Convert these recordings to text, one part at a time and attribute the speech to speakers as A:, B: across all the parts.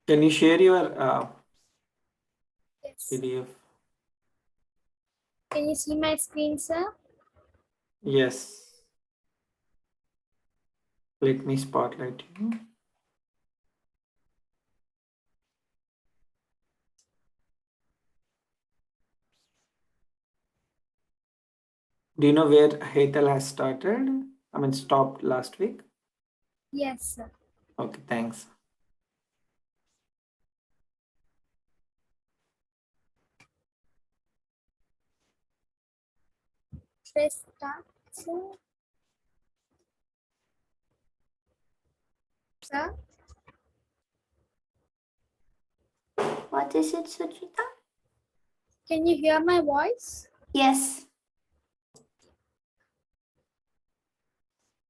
A: Can you share your
B: Yes.
A: PDF?
B: Can you see my screen, sir?
A: Yes. Let me spotlight you. Do you know where Hetal has started? I mean, stopped last week.
B: Yes, sir.
A: Okay, thanks.
B: Press start, sir. Sir,
C: What is it, Suchita?
B: can you hear my voice?
C: Yes.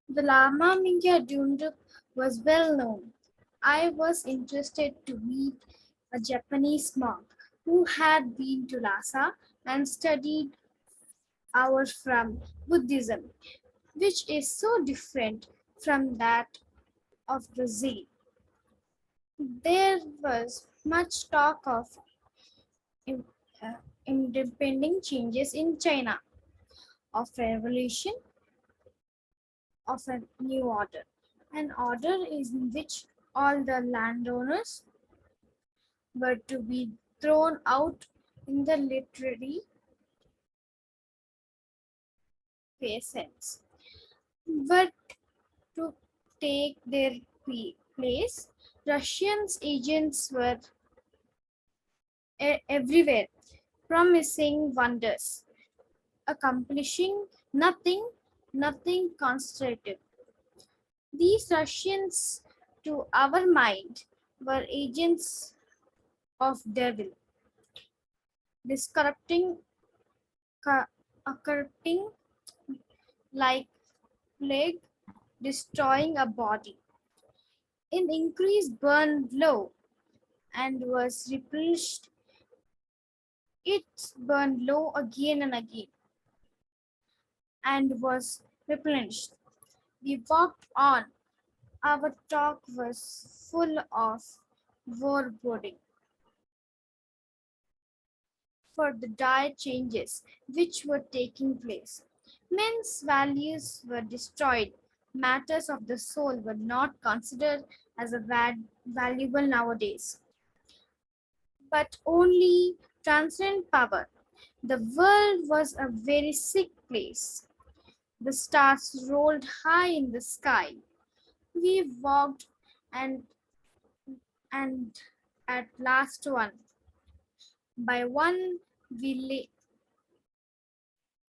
B: The Lama Mingya Dunduk was well known. I was interested to meet a Japanese monk who had been to Lhasa and studied hours from Buddhism, which is so different from that of the Zen. There was much talk of im- uh, impending changes in China, of a revolution, of a new order. An order in which all the landowners were to be thrown out in the literary peasants, but to take their place. Russians agents were everywhere, promising wonders, accomplishing nothing constructive. These Russians, to our mind, were agents of devil, discorrupting, corrupting like plague, destroying a body. In increased burned low and was replenished, it burned low again and again, and was replenished. We walked on. Our talk was full of foreboding for the dire changes which were taking place. Men's values were destroyed. Matters of the soul were not considered as valuable nowadays, but only transcendent power. The world was a very sick place. The stars rolled high in the sky. We walked and and at last by one we lay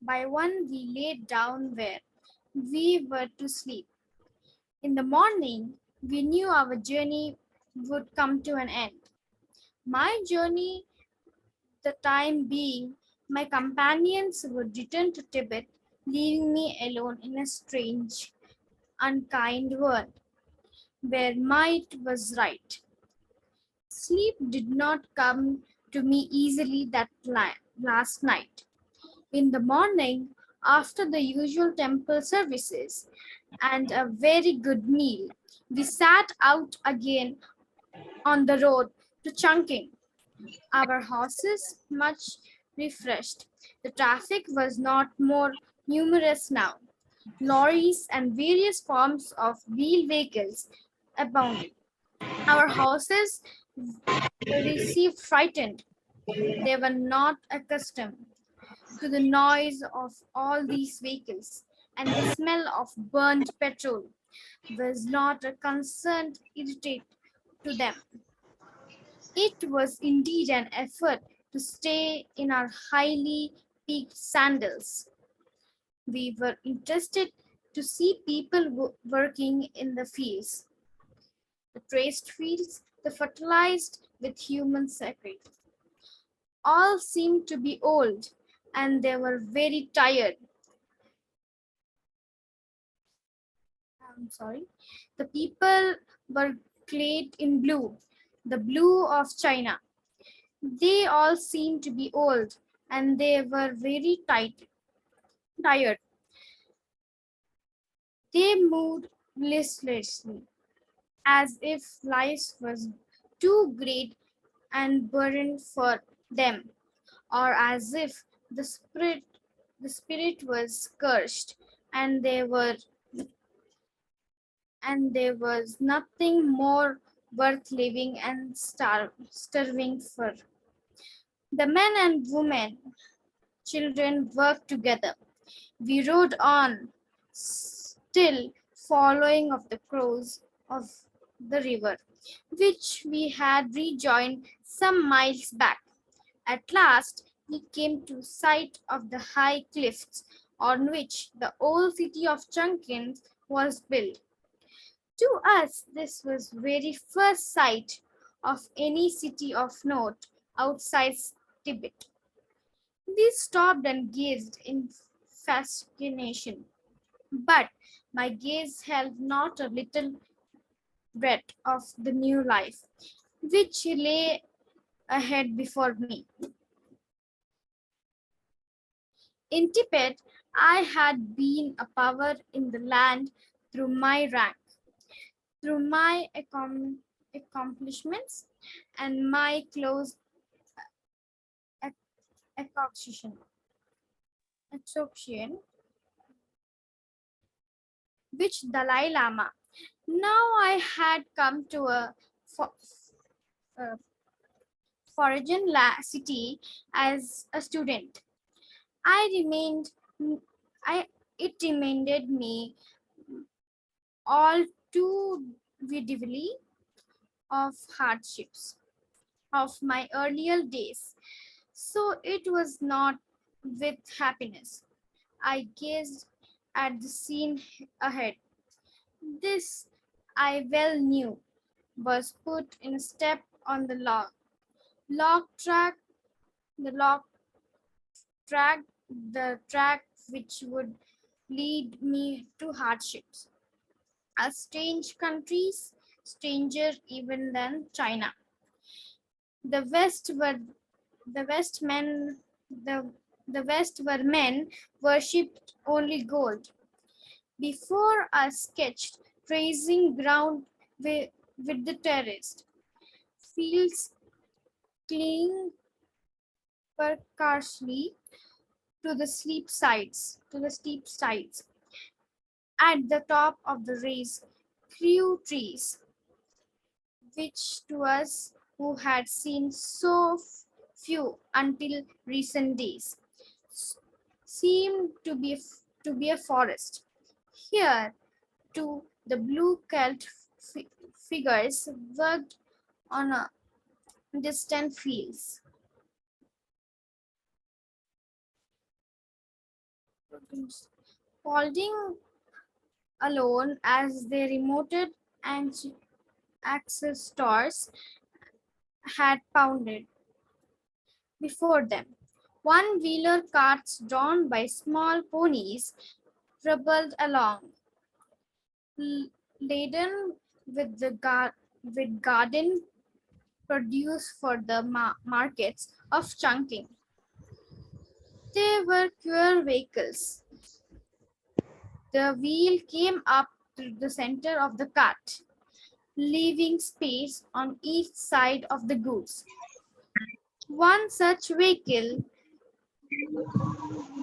B: by one we lay down where we were to sleep. In the morning we knew our journey would come to an end. My journey, the time being, my companions would return to Tibet, leaving me alone in a strange, unkind world where might was right. Sleep did not come to me easily that last night. In the morning, after the usual temple services and a very good meal, we sat out again on the road to Chungking. Our horses much refreshed. The traffic was not more numerous now. Lorries and various forms of wheel vehicles abounded. Our horses received frightened. They were not accustomed to the noise of all these vehicles, and the smell of burnt petrol was not a concern irritate to them. It was indeed an effort to stay in our highly peaked sandals. We were interested to see people working in the fields, the traced fields, the fertilized with human sacrifice. All seemed to be old, and they were very tired. I'm sorry. The people were clad in blue, the blue of China. They all seemed to be old, and they were very tired. They moved listlessly, as if life was too great and burden for them, or as if the spirit was cursed, and there was nothing more worth living and starving for. The men and women, children worked together. We rode on, still following of the course of the river, which we had rejoined some miles back. At last, we came to sight of the high cliffs on which the old city of Chunkin was built. To us, this was very first sight of any city of note outside Tibet. We stopped and gazed in fascination, but my gaze held not a little breath of the new life which lay ahead before me. In Tibet, I had been a power in the land through my rank, through my accomplishments, and my close association, association which Dalai Lama. Now I had come to a uh, foreign city as a student. I remained, I it reminded me all too vividly of hardships of my earlier days. So it was not with happiness. I gazed at the scene ahead. This I well knew was put in a step on the log track, the log track, the track which would lead me to hardships. A strange countries, stranger even than China. The West were the West men the West were men worshipped only gold. Before us sketched grazing ground with the terraced fields clinging precariously to the steep sides. At the top of the race grew trees, which to us who had seen so few until recent days seemed to be a forest. Here, too, the blue celt figures worked on a distant fields. Holding alone as they remoted and access stores had pounded before them. One-wheeler carts drawn by small ponies rumbled along, laden with with garden produce for the markets of Chunking. They were queer vehicles. The wheel came up to the center of the cart, leaving space on each side of the goods. One such vehicle,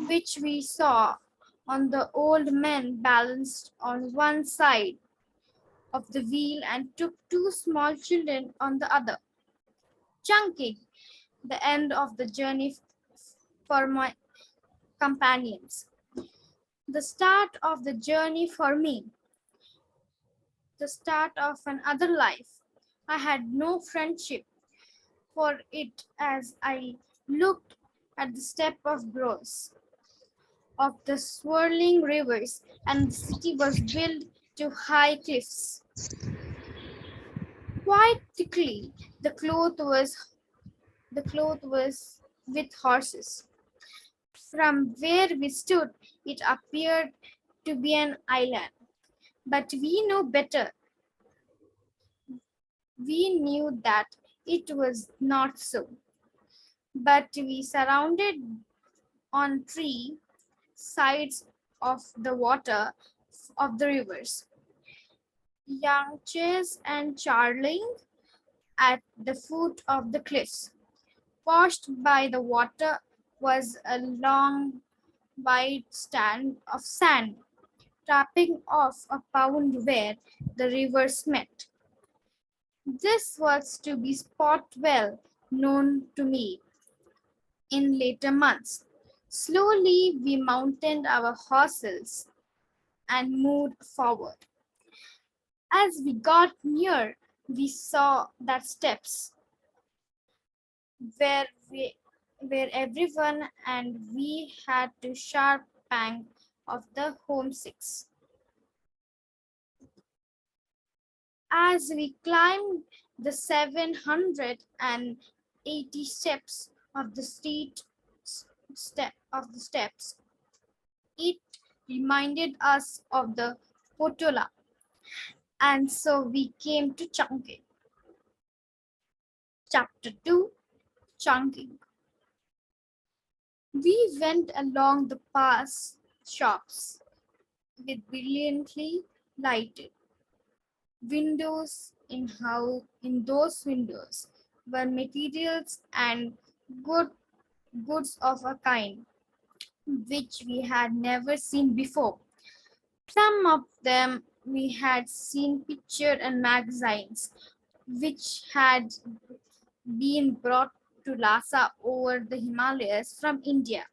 B: which we saw on the old man, balanced on one side of the wheel and took two small children on the other. Chunking, the end of the journey for my companions. The start of the journey for me, the start of another life. I had no friendship for it as I looked at the step of growth of the swirling rivers, and the city was built to high cliffs. Quite thickly, the cloth was with horses. From where we stood, it appeared to be an island. But we know better. We knew that it was not so. But we surrounded on three sides of the water of the rivers, Yangtze and Charling, at the foot of the cliffs. Washed by the water was a long, wide stand of sand, tapping off a pound where the rivers met. This was to be spot well known to me in later months. Slowly we mounted our horses and moved forward. As we got near, we saw that steps where we where everyone and we had to sharp pang of the homesicks. As we climbed the 780 steps of the steps, it reminded us of the Potola, and so we came to chunking. Chapter 2, Chunking. We went along the pass shops with brilliantly lighted windows. In those windows were materials and goods of a kind which we had never seen before. Some of them we had seen pictured in magazines which had been brought to Lhasa over the Himalayas from India.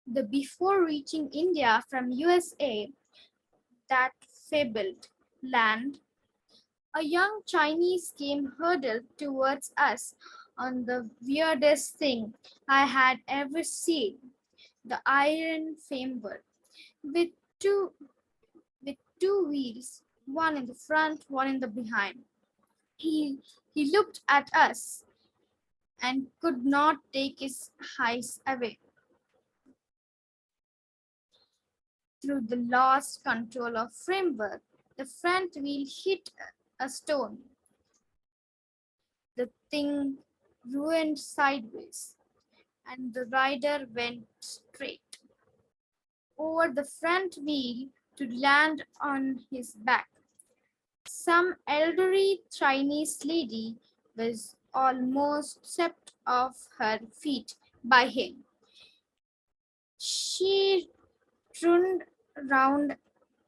B: The before reaching India from USA, that fabled land, a young Chinese came hurtled towards us on the weirdest thing I had ever seen, the iron framework with two with two wheels, one in the front, one in the behind. He looked at us and could not take his eyes away. Through the lost control of framework, the front wheel hit a stone. The thing ruined sideways, and the rider went straight over the front wheel to land on his back. Some elderly Chinese lady was almost swept off her feet by him. She turned round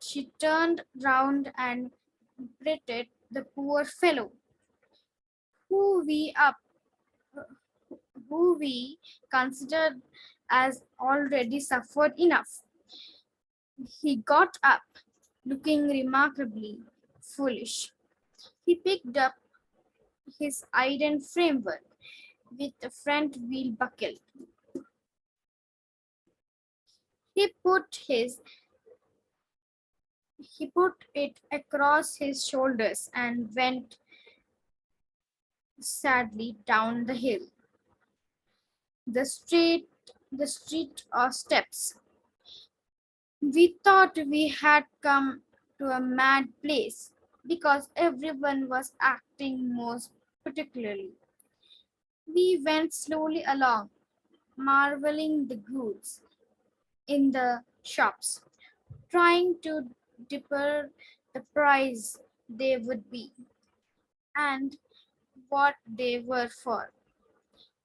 B: she turned round and greeted the poor fellow, who we up who we considered as already suffered enough. He got up, looking remarkably foolish. He picked up his iron framework with the front wheel buckled. He put his he put it across his shoulders and went sadly down the hill. The street the street or steps. We thought we had come to a mad place because everyone was acting most particularly. We went slowly along, marveling the goods in the shops, trying to decipher the price they would be and what they were for.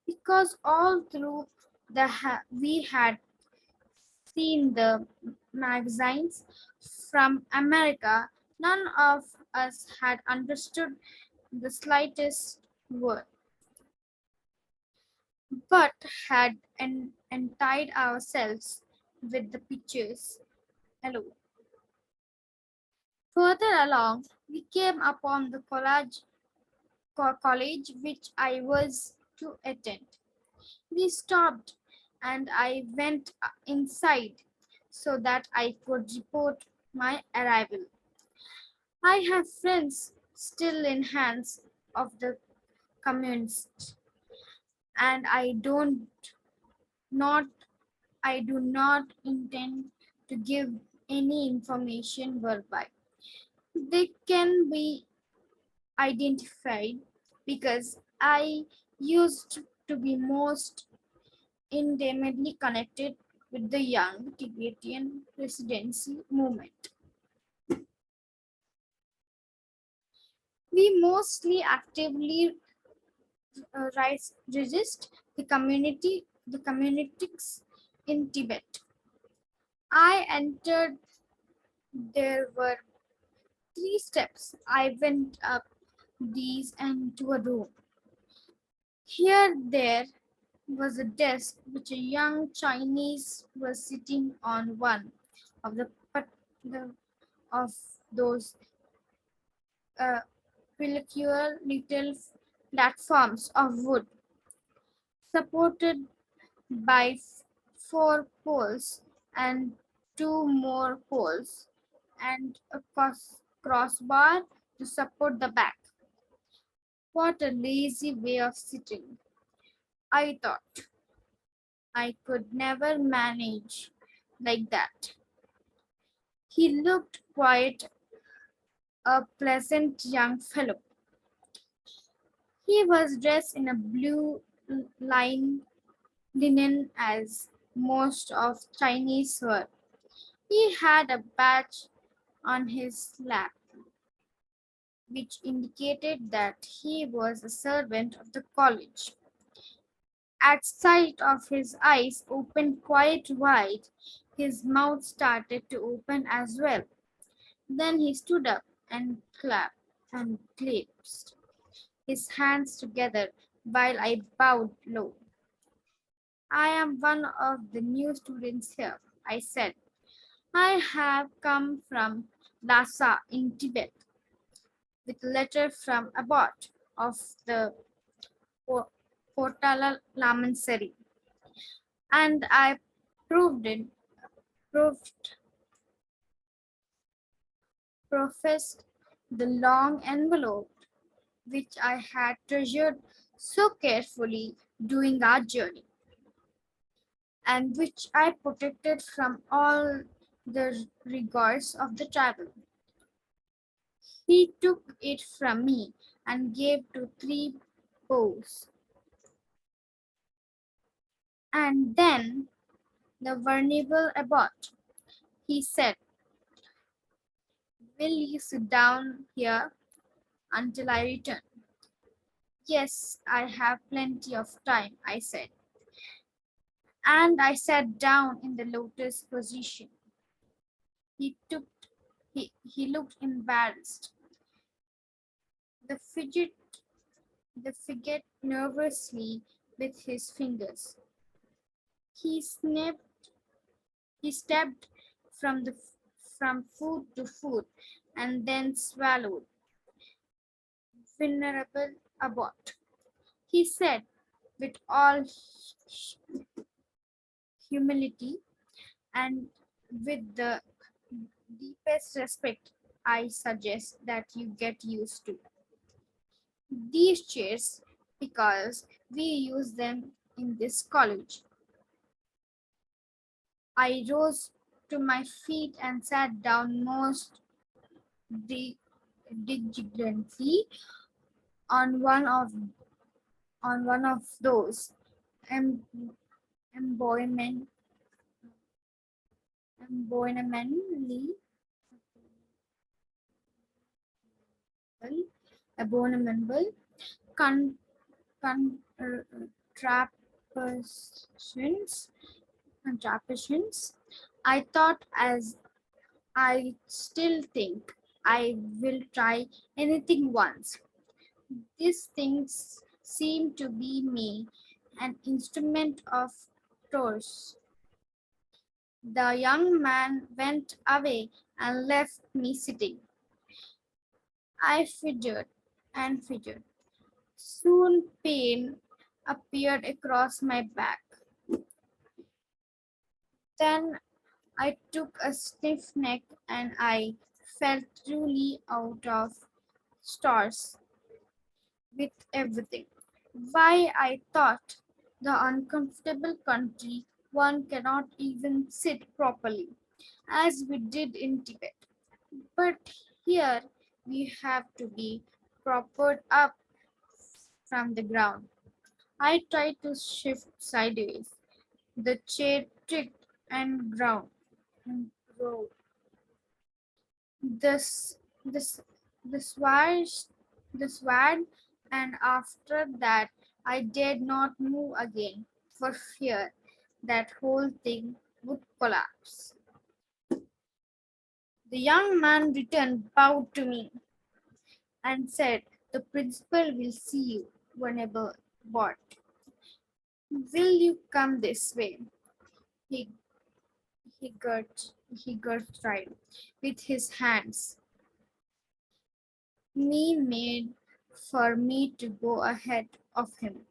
B: Because all through we had seen the magazines from America, none of us had understood the slightest word, but had entitled ourselves with the pictures alone. Further along, we came upon the college which I was to attend. We stopped and I went inside so that I could report my arrival. I have friends still in hands of the communists, and not I do not intend to give any information whereby they can be identified because I used to be most intimately connected with the young Tibetan residency movement. We mostly actively resist the communities in Tibet. I entered. There were 3 steps. I went up these and to a room. Here there was a desk which a young Chinese was sitting on one of the of those uh, pellucular little platforms of wood supported by 4 poles and 2 more poles and a crossbar to support the back. What a lazy way of sitting, I thought. I could never manage like that. He looked quite a pleasant young fellow. He was dressed in a blue line linen as most of Chinese were. He had a badge on his lap, which indicated that he was a servant of the college. At sight of his eyes opened quite wide, his mouth started to open as well. Then he stood up and clapped and clasped his hands together while I bowed low. I am one of the new students here, I said. I have come from Lhasa in Tibet with a letter from Abbot of the Potala Lamansari, and I proved it, proved, professed the long envelope which I had treasured so carefully during our journey, and which I protected from all the rigors of the travel. He took it from me and gave to 3 bows, and then the venerable abbot, he said, will you sit down here until I return? Yes, I have plenty of time, I said, and I sat down in the lotus position. He took he looked embarrassed. The fidget the fidget nervously with his fingers. He snipped he stepped from food to food and then swallowed. Venerable abbot, he said with all humility and with the deepest respect, I suggest that you get used to these chairs because we use them in this college. I rose to my feet and sat down most diligently on one of those em- embonpointly abominably abominable con, contraptions contraptions. I thought, as I still think I will try anything once. These things seem to be me an instrument of torture. The young man went away and left me sitting. I fidgeted and fidgeted. Soon pain appeared across my back. Then I took a stiff neck and I felt truly out of stars with everything. Why, I thought, the uncomfortable country one cannot even sit properly, as we did in Tibet. But here we have to be propped up from the ground. I tried to shift sideways. The chair ticked and ground and rolled. This this the swires the sword, and after that I dared not move again for fear that whole thing would collapse. The young man returned, bowed to me, and said, "The principal will see you whenever what? Will you come this way?" He he gurged, he gurged right with his hands. Me made for me to go ahead of him.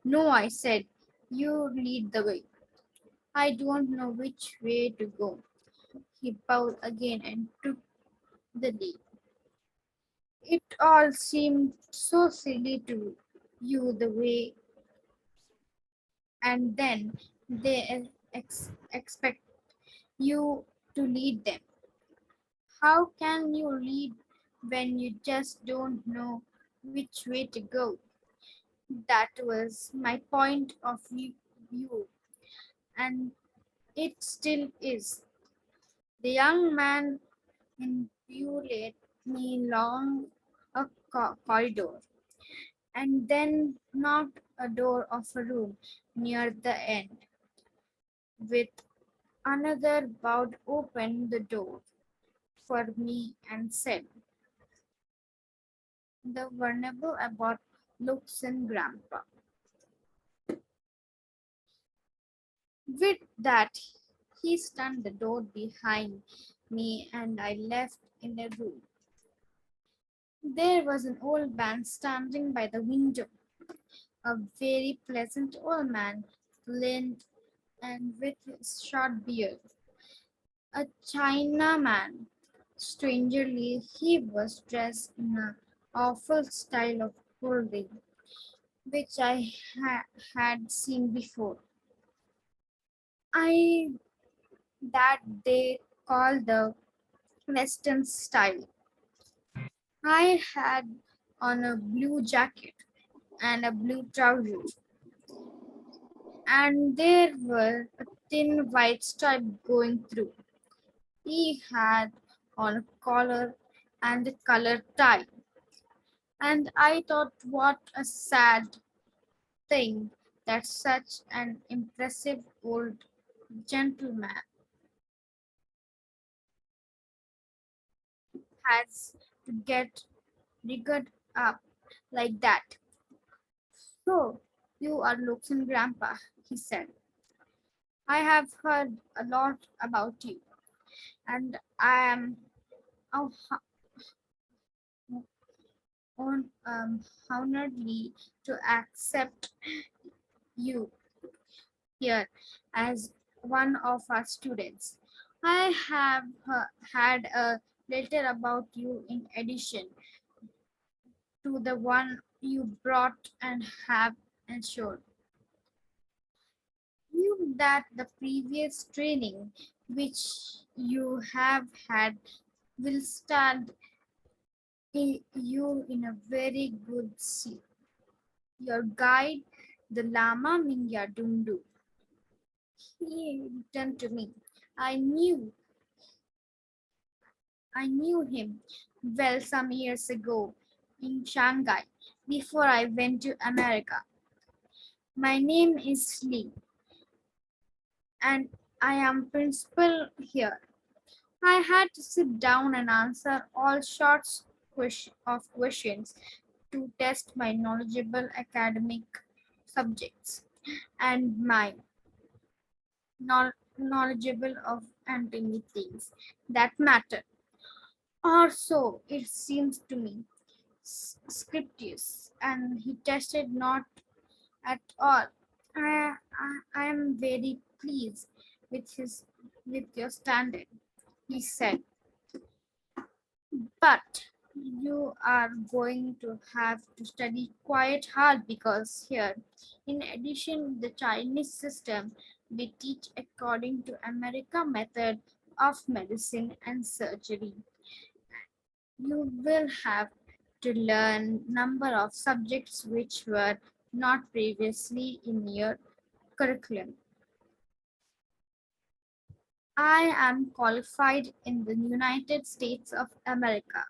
B: "No," I said, "you lead the way. I don't know which way to go." He bowed again and took the lead. It all seemed so silly to you the way, and then they expect you to lead them. How can you lead when you just don't know which way to go? That was my point of view, and it still is. The young man invited me along a corridor and then knocked a door of a room near the end. With another bowed open the door for me and said, "The vulnerable about looks and grandpa." With that, he stunned the door behind me and I left in a room. There was an old man standing by the window, a very pleasant old man, lean and with his short beard. A Chinaman. Strangely, he was dressed in an awful style of clothing, which I had seen before. I that they call the Western style. I had on a blue jacket and a blue trousers, and there were a thin white stripe going through. He had on a collar and a colored tie, and I thought, what a sad thing that such an impressive old gentleman has to get rigged up like that. "So, you are Luke's grandpa," he said. "I have heard a lot about you, and I am oh, honoredly to accept you here as one of our students. I have had a letter about you in addition to the one you brought and have ensured you that the previous training which you have had will stand you in a very good seat. Your guide, the Lama Mingya Dundu." He returned to me. I knew I knew him well some years ago in Shanghai before I went to America. "My name is Lee and I am principal here." I had to sit down and answer all sorts of questions to test my knowledgeable academic subjects and my knowledgeable of anatomy things that matter. Or so it seems to me. Scriptius, and he tested not at all. I am very pleased with his with your standard, he said, "but you are going to have to study quite hard because here, in addition the Chinese system, we teach according to American method of medicine and surgery. You will have to learn number of subjects which were not previously in your curriculum. I am qualified in the United States of America.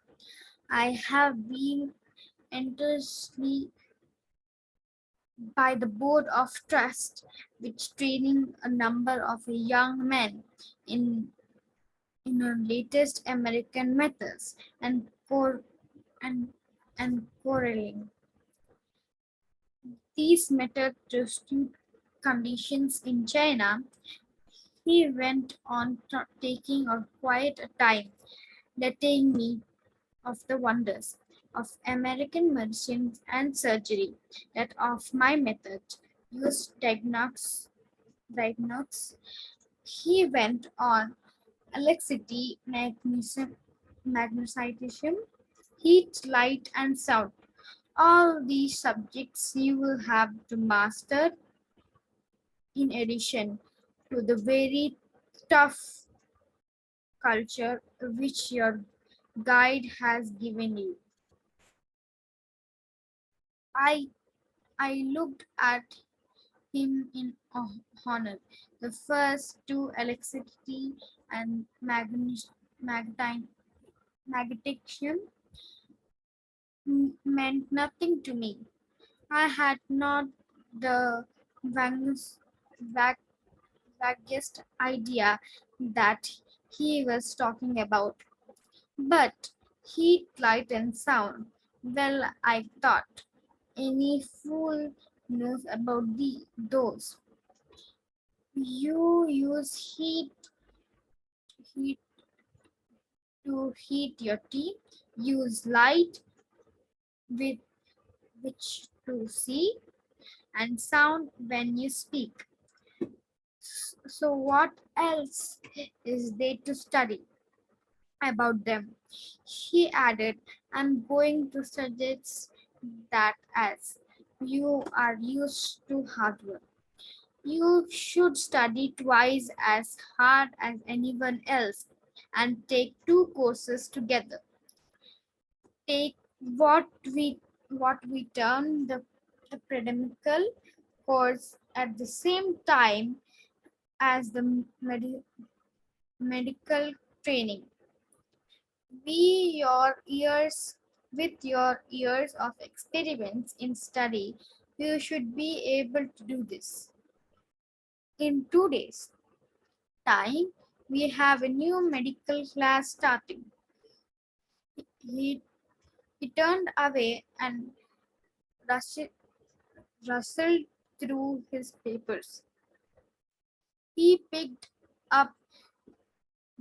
B: I have been entirely by the Board of Trust, which training a number of young men in the latest American methods and and correlating these methods to suit conditions in China. He went on taking a quiet time, letting me of the wonders of American medicine and surgery, that of my method used diagnostics. He went on electricity, magnetism, heat, light, and sound. All these subjects you will have to master in addition to the very tough culture which your guide has given you. I I looked at him in honor. The first two electricity and magneticism meant nothing to me. I had not the vaguest, vag- vaguest idea that he was talking about. But heat, light, and sound. Well, I thought any fool knows about those. You use heat to heat your tea. Use light with which to see, and sound when you speak. So what else is there to study about them? He added, I'm going to suggest that as you are used to hard work, you should study twice as hard as anyone else and take two courses together. Take what we term the pedagogical course at the same time as the medical training. We your years with your years of experience in study, you should be able to do this. In 2 days' time, we have a new medical class starting. He, he turned away and rustled through his papers. He picked up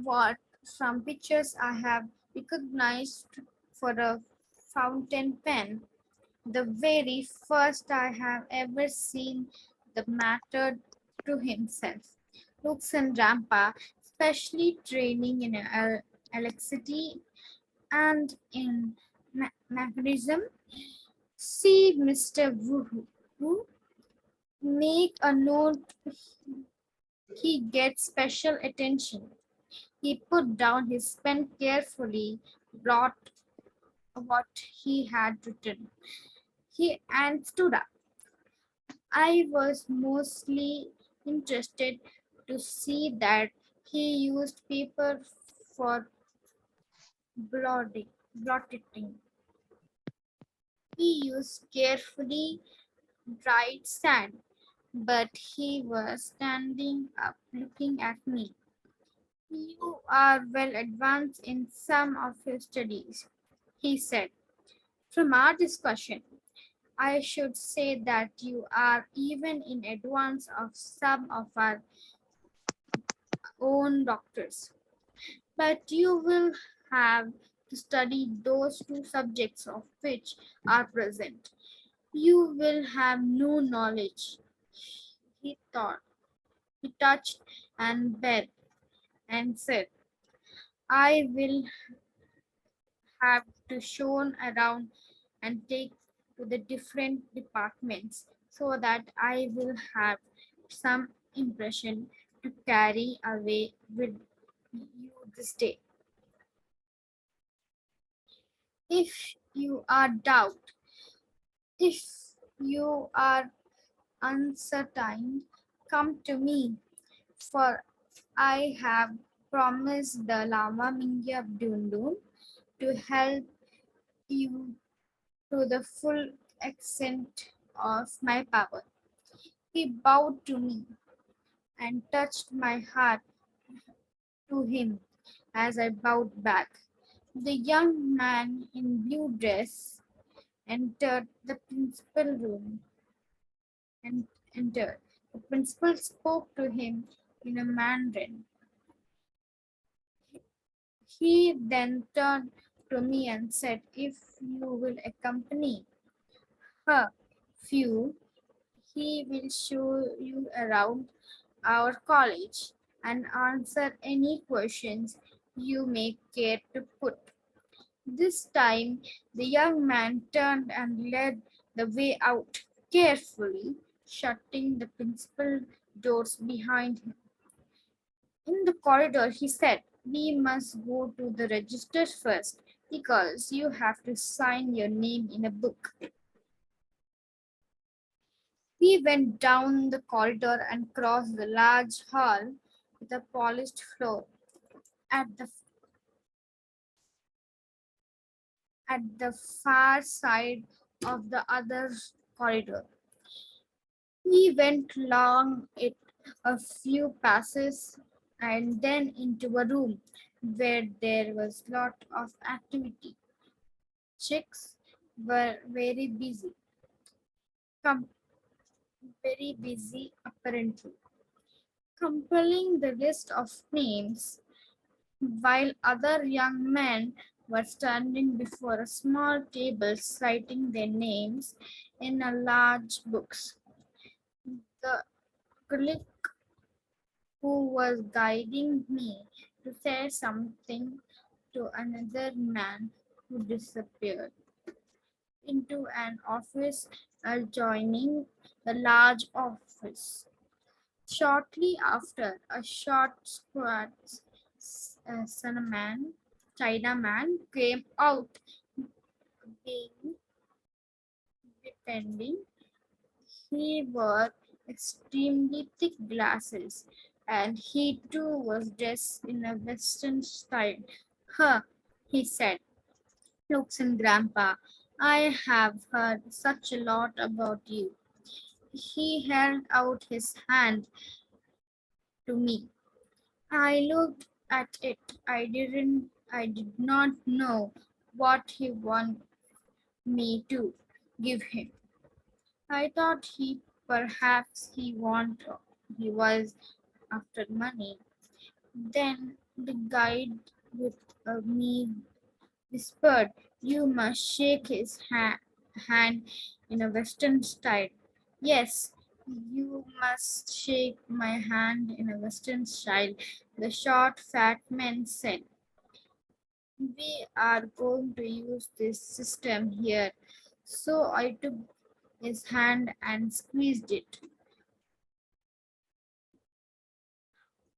B: what some pictures I have recognized for a fountain pen, the very first I have ever seen the matter to himself. Looks and Rampa, especially training in electricity and in mechanism. See Mr. Wu, make a note he gets special attention. He put down his pen carefully, brought what he had written. He and stood up. I was mostly interested to see that he used paper for blotting. He used carefully dried sand, but he was standing up looking at me. You are well advanced in some of your studies, he said. From our discussion, I should say that you are even in advance of some of our own doctors. But you will have to study those two subjects of which are present. You will have no knowledge. He thought. He touched and bed and said, I will have to shown around and take to the different departments so that I will have some impression to carry away with you this day. If you are doubt, if you are uncertain, come to me, for I have promised the Lama Mingya Abdundun to help you to the full extent of my power. He bowed to me and touched my heart to him as I bowed back. The young man in blue dress entered the principal room and entered. The principal spoke to him in a Mandarin. He then turned to me and said, "If you will accompany her, few, he will show you around our college and answer any questions you may care to put." This time the young man turned and led the way out, carefully shutting the principal doors behind him. In the corridor, he said, "We must go to the register first because you have to sign your name in a book." We went down the corridor and crossed the large hall with a polished floor. At the far side of the other corridor, we went along it a few passes and then into a room where there was lot of activity. Chicks were com- very busy apparently, compiling the list of names, while other young men were standing before a small table writing their names in a large books. The colleague who was guiding me to say something to another man who disappeared into an office adjoining the large office. Shortly after, a short, squat Chinaman came out, being pretending he wore extremely thick glasses, and he too was dressed in a Western style. "Huh," he said, "looks Grandpa, I have heard such a lot about you." He held out his hand to me. I looked at it. I did not know what he wanted me to give him. I thought he was after money. Then the guide with me whispered, "You must shake his hand in a Western style." "Yes, you must shake my hand in a Western style," the short, fat man said. "We are going to use this system here." So I took his hand and squeezed it.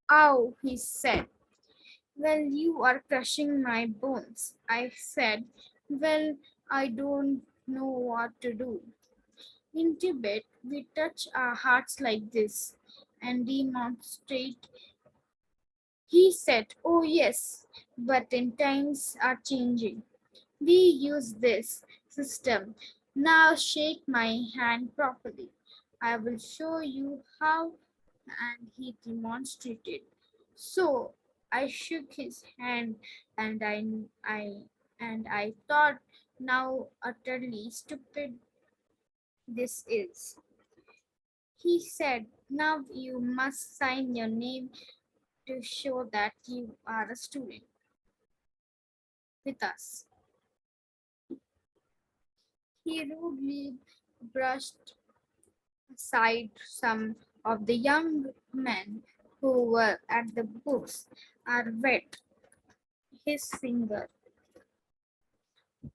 B: "Ow," he said. "Well, you are crushing my bones." I said, "Well, I don't know what to do." In Tibet, we touch our hearts like this and demonstrate. He said, "Oh, yes, but in times are changing. We use this system. Now shake my hand properly. I will show you how." And he demonstrated. So I shook his hand, and I thought now utterly stupid this is. He said, "Now you must sign your name to show that you are a student with us." He rudely brushed aside some of the young men who were at the books and wet his finger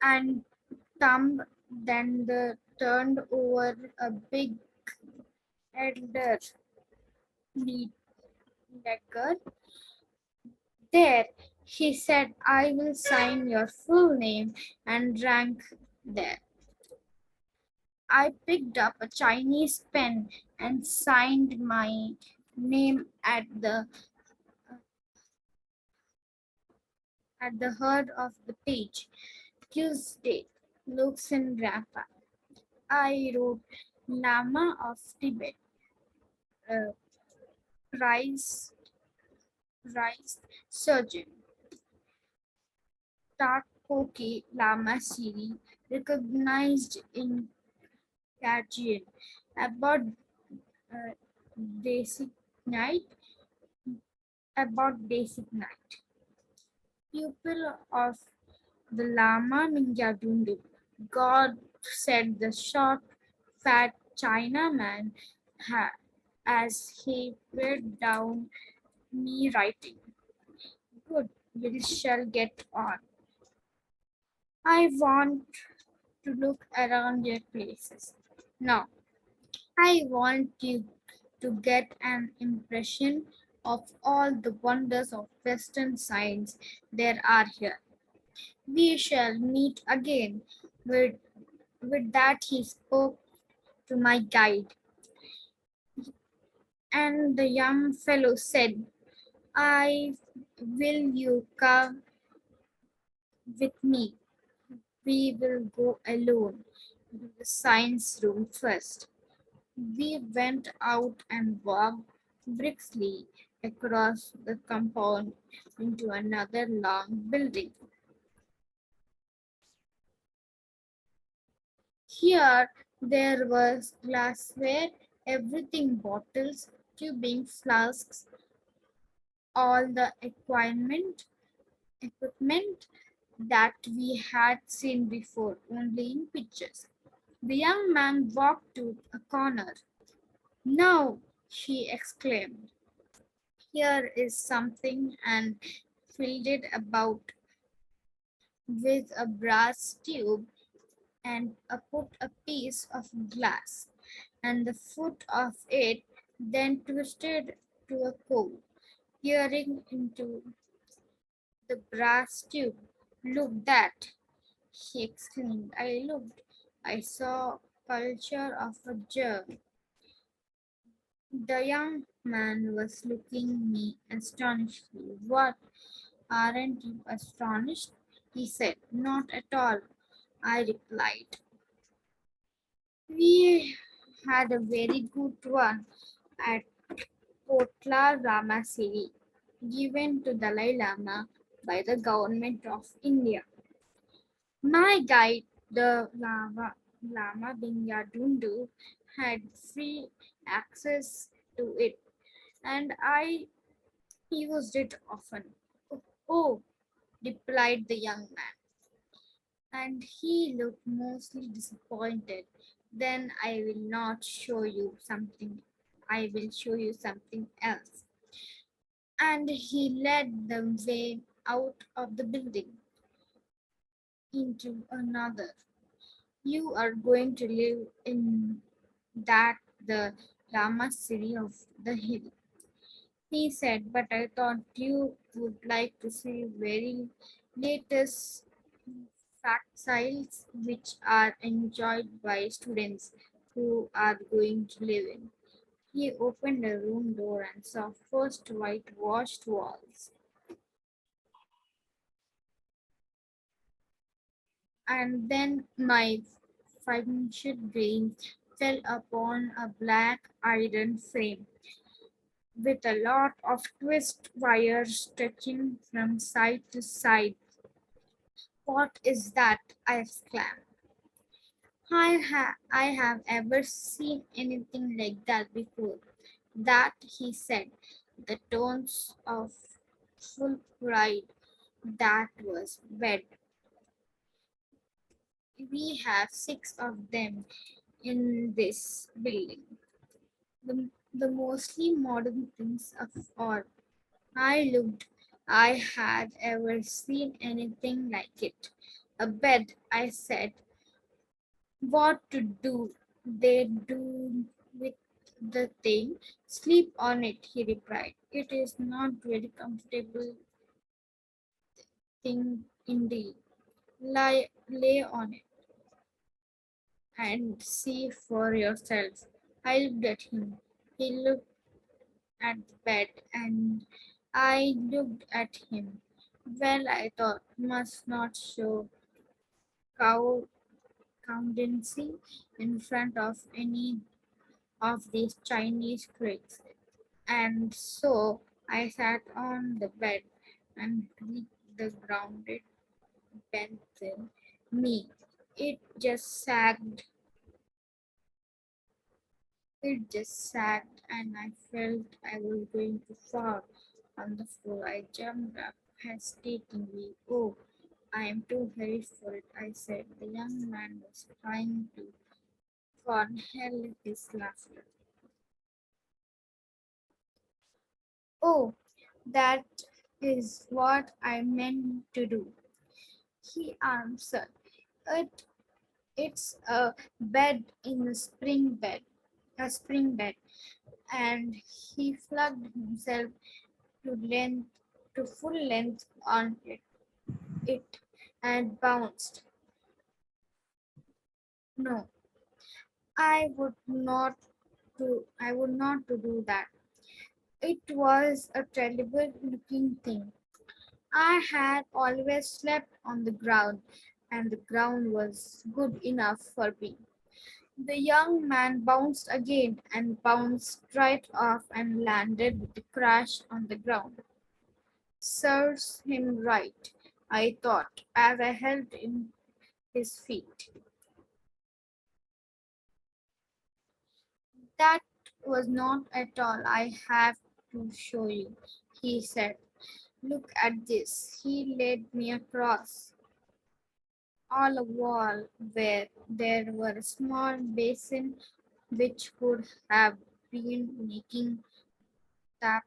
B: and thumb, then turned over a big elder ledger. "There," he said, "I will sign your full name and rank there." I picked up a Chinese pen and signed my name at the head of the page. Tuesday. looks in Grandpa. I wrote Lama of Tibet, uh, Rice, Rice Surgeon, Takoki Lama Siri, recognized in Kajin, about uh, basic night, about basic night. Pupil of the Lama Mingyadundu. God said the short, fat Chinaman as he peered down me writing. Good, we shall get on. I want to look around your places. Now, I want you to get an impression of all the wonders of Western science there are here. We shall meet again. With, with that, he spoke to my guide, and the young fellow said, I will you come with me? We will go alone to the science room first. We went out and walked briskly across the compound into another long building. Here there was glassware, everything bottles, tubing, flasks, all the equipment that we had seen before, only in pictures. The young man walked to a corner. Now, he exclaimed, here is something, and filled it about with a brass tube and put a piece of glass and the foot of it, then twisted to a core, peering into the brass tube. Look that! He exclaimed. I looked. I saw culture of a germ. The young man was looking me astonishedly. What? Aren't you astonished? He said. Not at all, I replied. We had a very good one at Kotla Ramasiri, given to Dalai Lama by the government of India. My guide, the Lama Bingyadundu, had free access to it, and I used it often. Oh, replied the young man, and he looked mostly disappointed. Then I will not show you something. I will show you something else. And he led the way out of the building into another. You are going to live in that the Lama city of the hill. He said, but I thought you would like to see very latest factiles which are enjoyed by students who are going to live in. He opened a room door and saw first whitewashed walls, and then my financial brain fell upon a black iron frame with a lot of twist wires stretching from side to side. What is that? I exclaimed. I have ever seen anything like that before. That, he said, the tones of full pride. That was bed. We have 6 of them in this building. The mostly modern things of all. I looked. I had ever seen anything like it. A bed, I said. What to do? They do with the thing. Sleep on it, he replied. It is not very comfortable thing indeed. Lay on it and see for yourself. I looked at him. He looked at the bed, and I looked at him. Well, I thought, must not show cow accountancy in front of any of these Chinese critics. And so I sat on the bed and clicked the grounded pencil. Me. It just sagged. It just sagged, and I felt I was going to fall on the floor. I jumped up hesitatingly. Oh, I am too heavy for it, I said. The young man was trying to conceal his laughter. Oh, that is what I meant to do, he answered. It, it's a bed in a spring bed, and he flung himself to length, to full length on it and bounced. No, I would not to do that. It was a terrible looking thing. I had always slept on the ground, and the ground was good enough for me. The young man bounced again and bounced right off and landed with a crash on the ground. Serves him right, I thought, as I held in his feet. That was not at all. I have to show you, he said. Look at this. He led me across all a wall where there were a small basin which could have been making tap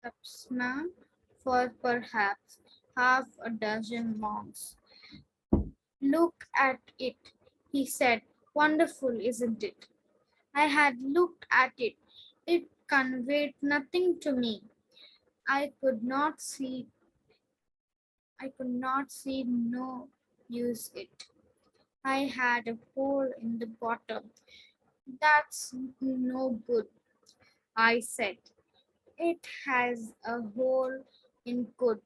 B: tapsna for perhaps half a dozen monks. Look at it, he said. Wonderful, isn't it? I had looked at it. It conveyed nothing to me. I could not see no use it. I had a hole in the bottom. That's no good, I said. It has a hole in good.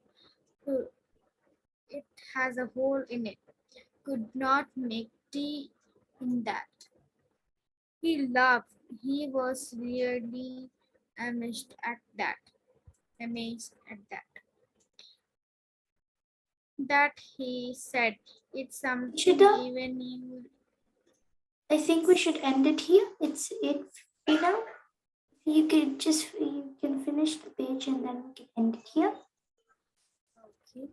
B: It has a hole in it. Could not make tea in that. He laughed. He was really amazed at that. Amazed at that. That he said, it's something
C: Shida,
B: even you.
C: I think we should end it here. It's 8:50 now. You can finish the page and then we can end it here.
B: Okay.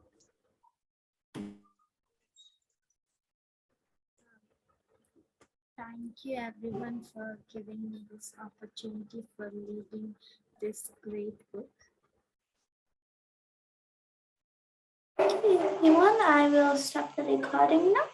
B: Thank you everyone for giving me this opportunity for reading this great book.
C: Okay, everyone, I will stop the recording now.